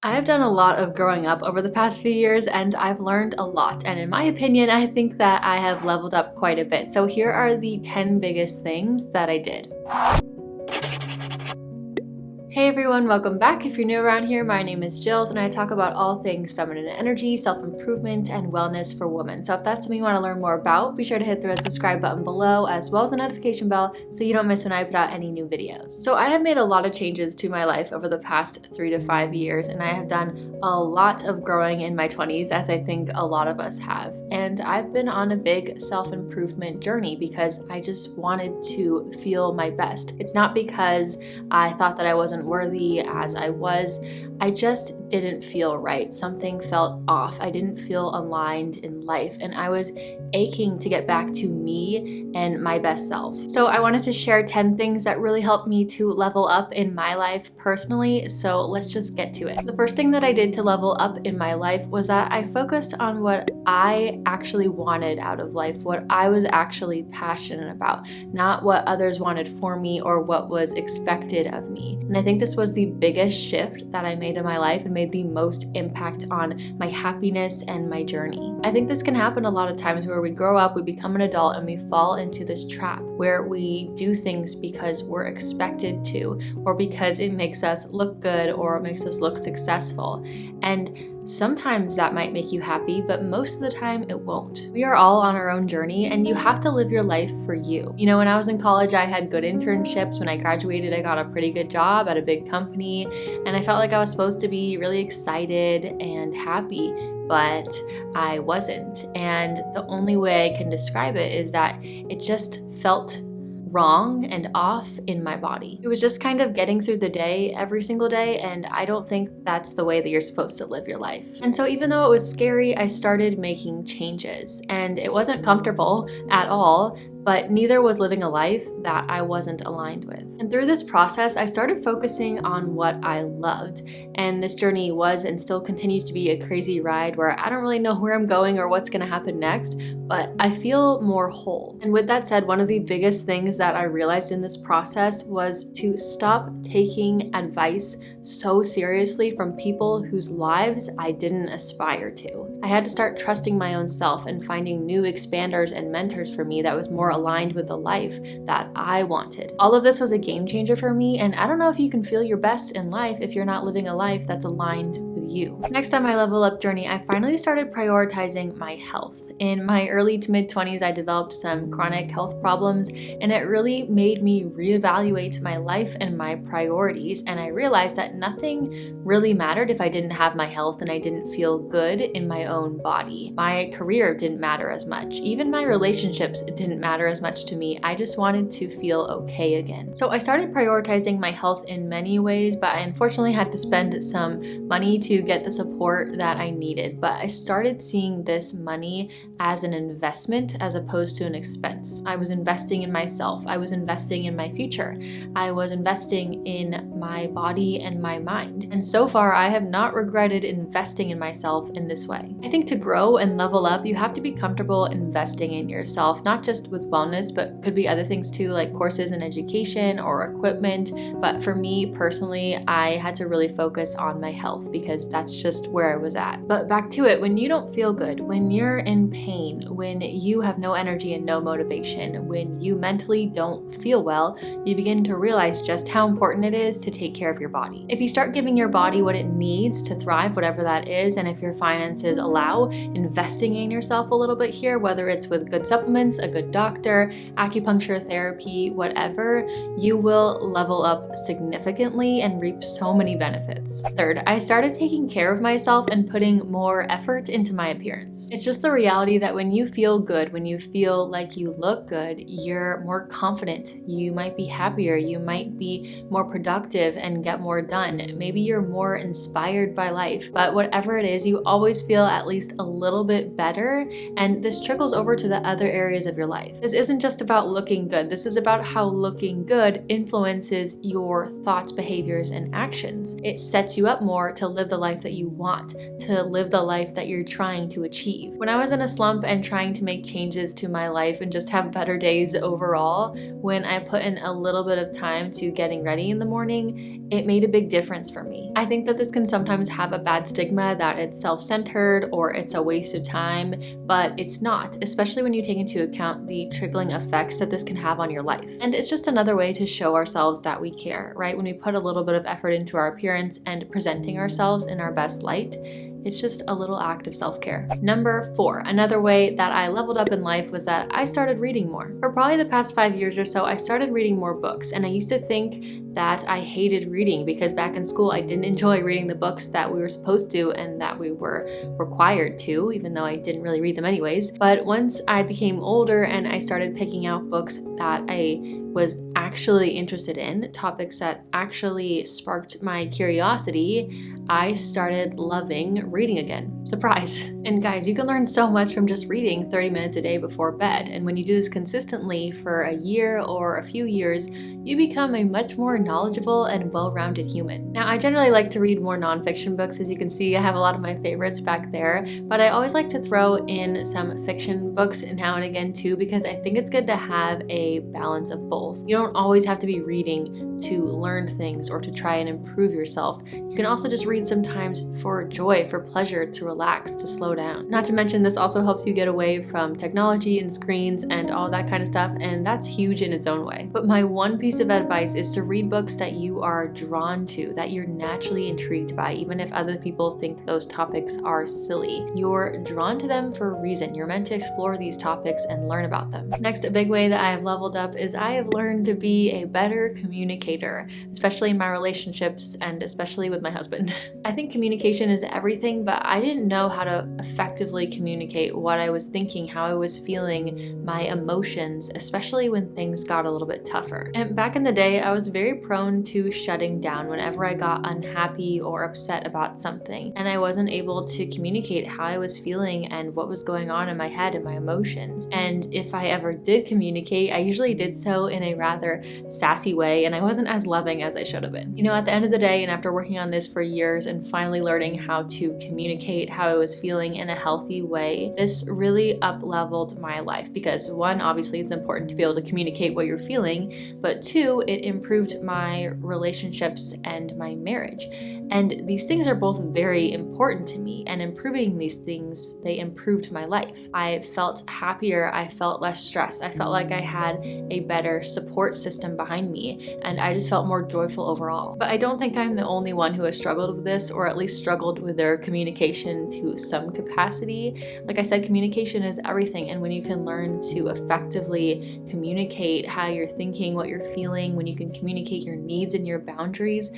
I've done a lot of growing up over the past few years and I've learned a lot. And in my opinion, I think that I have leveled up quite a bit. So here are the 10 biggest things that I did. Hey everyone, welcome back. If you're new around here, my name is Jills and I talk about all things feminine energy, self-improvement, and wellness for women. So if that's something you want to learn more about, be sure to hit the red subscribe button below as well as the notification bell so you don't miss when I put out any new videos. So I have made a lot of changes to my life over the past 3 to 5 years, and I have done a lot of growing in my 20s, as I think a lot of us have. And I've been on a big self-improvement journey because I just wanted to feel my best. It's not because I thought that I wasn't worthy as I was. I just didn't feel right. Something felt off. I didn't feel aligned in life, and I was aching to get back to me and my best self. So I wanted to share 10 things that really helped me to level up in my life personally. So let's just get to it. The first thing that I did to level up in my life was that I focused on what I actually wanted out of life, what I was actually passionate about, not what others wanted for me or what was expected of me. And I think this was the biggest shift that I made in my life and made the most impact on my happiness and my journey. I think this can happen a lot of times where we grow up, we become an adult, and we fall into this trap where we do things because we're expected to, or because it makes us look good or it makes us look successful. And sometimes that might make you happy, but most of the time it won't. We are all on our own journey, and you have to live your life for you. You know, when I was in college, I had good internships. When I graduated, I got a pretty good job at a big company, and I felt like I was supposed to be really excited and happy, but I wasn't. And the only way I can describe it is that it just felt wrong and off in my body. It was just kind of getting through the day every single day, and I don't think that's the way that you're supposed to live your life. And so even though it was scary, I started making changes, and it wasn't comfortable at all, but neither was living a life that I wasn't aligned with. And through this process, I started focusing on what I loved. And this journey was and still continues to be a crazy ride where I don't really know where I'm going or what's gonna happen next, but I feel more whole. And with that said, one of the biggest things that I realized in this process was to stop taking advice so seriously from people whose lives I didn't aspire to. I had to start trusting my own self and finding new expanders and mentors for me that was more aligned with the life that I wanted. All of this was a game changer for me, and I don't know if you can feel your best in life if you're not living a life that's aligned with you. Next on my level up journey, I finally started prioritizing my health. In my early to mid 20s, I developed some chronic health problems, and it really made me reevaluate my life and my priorities, and I realized that nothing really mattered if I didn't have my health and I didn't feel good in my own body. My career didn't matter as much. Even my relationships didn't matter as much to me. I just wanted to feel okay again. So I started prioritizing my health in many ways, but I unfortunately had to spend some money to get the support that I needed. But I started seeing this money as an investment as opposed to an expense. I was investing in myself. I was investing in my future. I was investing in my body and my mind. And so far, I have not regretted investing in myself in this way. I think to grow and level up, you have to be comfortable investing in yourself, not just with wellness, but could be other things too, like courses and education or equipment. But for me personally, I had to really focus on my health because that's just where I was at. But back to it, when you don't feel good, when you're in pain, when you have no energy and no motivation, when you mentally don't feel well, you begin to realize just how important it is to take care of your body. If you start giving your body what it needs to thrive, whatever that is, and if your finances allow, investing in yourself a little bit here, whether it's with good supplements, a good doctor, acupuncture therapy, whatever, you will level up significantly and reap so many benefits. Third, I started taking care of myself and putting more effort into my appearance. It's just the reality that when you feel good, when you feel like you look good, you're more confident, you might be happier, you might be more productive and get more done. Maybe you're more inspired by life, but whatever it is, you always feel at least a little bit better, and this trickles over to the other areas of your life. This isn't just about looking good. This is about how looking good influences your thoughts, behaviors, and actions. It sets you up more to live the life that you want, to live the life that you're trying to achieve. When I was in a slump and trying to make changes to my life and just have better days overall, when I put in a little bit of time to getting ready in the morning, it made a big difference for me. I think that this can sometimes have a bad stigma that it's self-centered or it's a waste of time, but it's not, especially when you take into account the trickling effects that this can have on your life. And it's just another way to show ourselves that we care, right? When we put a little bit of effort into our appearance and presenting ourselves in our best light, it's just a little act of self-care. Number 4, another way that I leveled up in life was that I started reading more. For probably the past 5 years or so, I started reading more books, and I used to think that I hated reading because back in school I didn't enjoy reading the books that we were supposed to and that we were required to, even though I didn't really read them anyways. But once I became older and I started picking out books that I was actually interested in, topics that actually sparked my curiosity, I started loving reading again. Surprise! And guys, you can learn so much from just reading 30 minutes a day before bed. And when you do this consistently for a year or a few years, you become a much more knowledgeable and well-rounded human. Now, I generally like to read more nonfiction books. As you can see, I have a lot of my favorites back there, but I always like to throw in some fiction books now and again too, because I think it's good to have a balance of both. You don't always have to be reading to learn things or to try and improve yourself. You can also just read sometimes for joy, for pleasure, to relax, to slow down. Not to mention, this also helps you get away from technology and screens and all that kind of stuff, and that's huge in its own way. But my one piece of advice is to read books that you are drawn to, that you're naturally intrigued by, even if other people think those topics are silly. You're drawn to them for a reason. You're meant to explore these topics and learn about them. Next, a big way that I have leveled up is I have learned to be a better communicator, especially in my relationships and especially with my husband. I think communication is everything, but I didn't know how to effectively communicate what I was thinking, how I was feeling, my emotions, especially when things got a little bit tougher. And back in the day, I was very prone to shutting down whenever I got unhappy or upset about something, and I wasn't able to communicate how I was feeling and what was going on in my head and my emotions. And if I ever did communicate, I usually did so in a rather sassy way, and I wasn't as loving as I should have been. You know, at the end of the day, and after working on this for years and finally learning how to communicate how I was feeling in a healthy way, this really up-leveled my life because 1, obviously it's important to be able to communicate what you're feeling, but 2, it improved my relationships and my marriage. And these things are both very important to me, and improving these things, they improved my life. I felt happier, I felt less stressed, I felt like I had a better support system behind me, and I just felt more joyful overall. But I don't think I'm the only one who has struggled with this, or at least struggled with their communication to some capacity. Like I said, communication is everything, and when you can learn to effectively communicate how you're thinking, what you're feeling, when you can communicate your needs and your boundaries,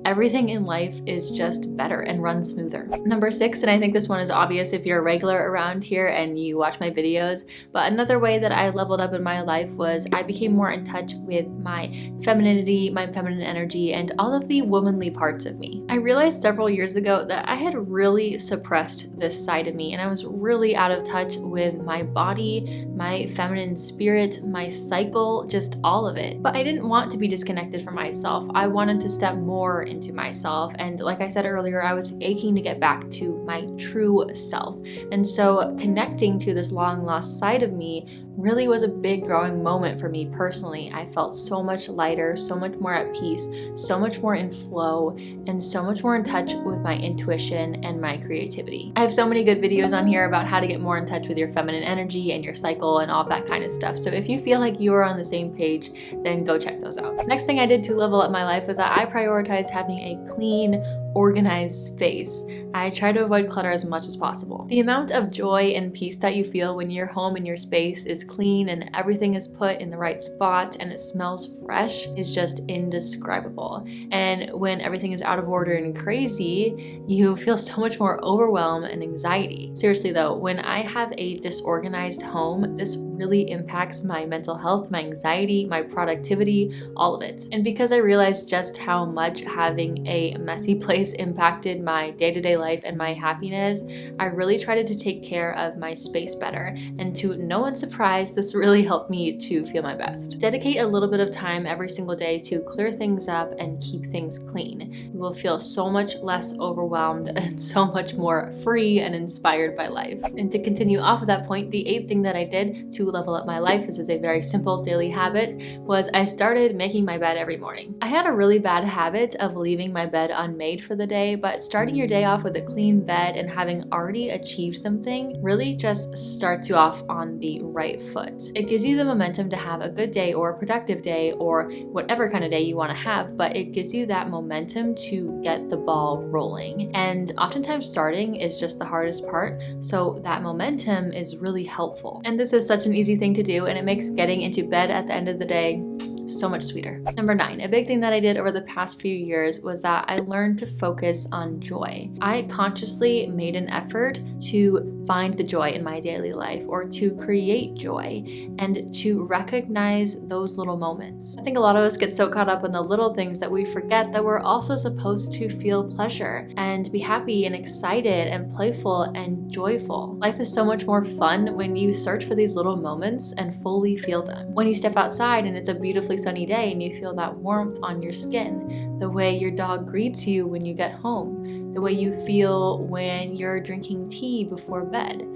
everything in life is just better and runs smoother. Number 6, and I think this one is obvious if you're a regular around here and you watch my videos, but another way that I leveled up in my life was I became more in touch with my femininity, my feminine energy, and all of the womanly parts of me. I realized several years ago that I had really suppressed this side of me, and I was really out of touch with my body, my feminine spirit, my cycle, just all of it. But I didn't want to be disconnected from myself. I wanted to step more into myself, and like I said earlier, I was aching to get back to my true self. And so connecting to this long lost side of me really was a big growing moment for me personally. I felt so much lighter, so much more at peace, so much more in flow, and so much more in touch with my intuition and my creativity. I have so many good videos on here about how to get more in touch with your feminine energy and your cycle and all that kind of stuff. So if you feel like you are on the same page, then go check those out. Next thing I did to level up my life was that I prioritized having a clean, organized space. I try to avoid clutter as much as possible. The amount of joy and peace that you feel when your home and your space is clean and everything is put in the right spot and it smells fresh is just indescribable. And when everything is out of order and crazy, you feel so much more overwhelm and anxiety. Seriously though, when I have a disorganized home, this really impacts my mental health, my anxiety, my productivity, all of it. And because I realized just how much having a messy place place impacted my day-to-day life and my happiness, I really tried to take care of my space better. And to no one's surprise, this really helped me to feel my best. Dedicate a little bit of time every single day to clear things up and keep things clean. You will feel so much less overwhelmed and so much more free and inspired by life. And to continue off of that point, the 8th thing that I did to level up my life, this is a very simple daily habit, was I started making my bed every morning. I had a really bad habit of leaving my bed unmade for the day, but starting your day off with a clean bed and having already achieved something really just starts you off on the right foot. It gives you the momentum to have a good day or a productive day or whatever kind of day you want to have, but it gives you that momentum to get the ball rolling. And oftentimes starting is just the hardest part, so that momentum is really helpful. And this is such an easy thing to do, and it makes getting into bed at the end of the day so much sweeter. Number 9, a big thing that I did over the past few years was that I learned to focus on joy. I consciously made an effort to find the joy in my daily life, or to create joy, and to recognize those little moments. I think a lot of us get so caught up in the little things that we forget that we're also supposed to feel pleasure and be happy and excited and playful and joyful. Life is so much more fun when you search for these little moments and fully feel them. When you step outside and it's a beautifully sunny day and you feel that warmth on your skin, the way your dog greets you when you get home, the way you feel when you're drinking tea before bed,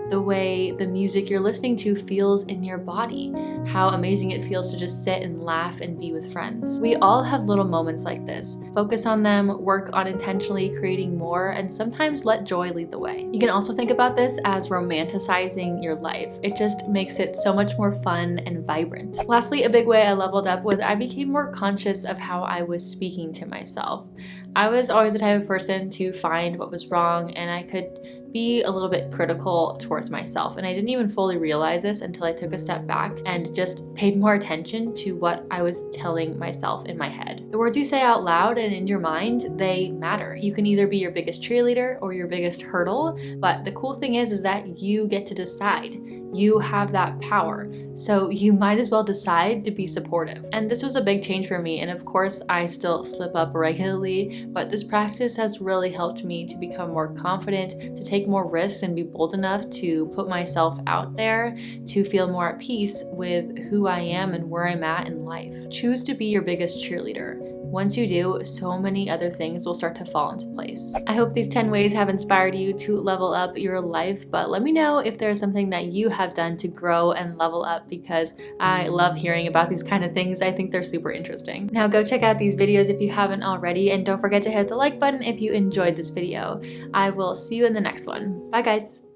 the way the music you're listening to feels in your body, how amazing it feels to just sit and laugh and be with friends. We all have little moments like this. Focus on them, work on intentionally creating more, and sometimes let joy lead the way. You can also think about this as romanticizing your life. It just makes it so much more fun and vibrant. Lastly, a big way I leveled up was I became more conscious of how I was speaking to myself. I was always the type of person to find what was wrong, and I could be a little bit critical towards myself. And I didn't even fully realize this until I took a step back and just paid more attention to what I was telling myself in my head. The words you say out loud and in your mind, they matter. You can either be your biggest cheerleader or your biggest hurdle, but the cool thing is that you get to decide. You have that power. So you might as well decide to be supportive. And this was a big change for me. And of course, I still slip up regularly, but this practice has really helped me to become more confident, to take more risks and be bold enough to put myself out there, to feel more at peace with who I am and where I'm at in life. Choose to be your biggest cheerleader. Once you do, so many other things will start to fall into place. I hope these 10 ways have inspired you to level up your life, but let me know if there's something that you have done to grow and level up, because I love hearing about these kind of things. I think they're super interesting. Now go check out these videos if you haven't already, and don't forget to hit the like button if you enjoyed this video. I will see you in the next one. Bye guys!